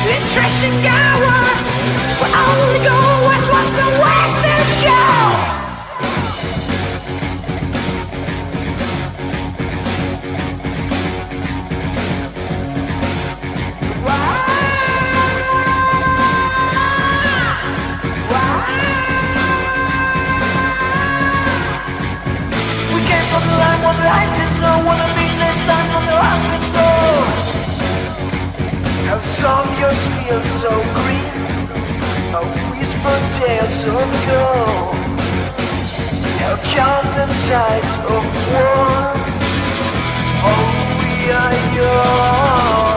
Attrition hours. We only go west, what's the western show? When the ice is low, when the midnight sun on the hospital floor. How some yours feel so green, how whispered tales of gold. How calm the tides of war. Oh, we are yours.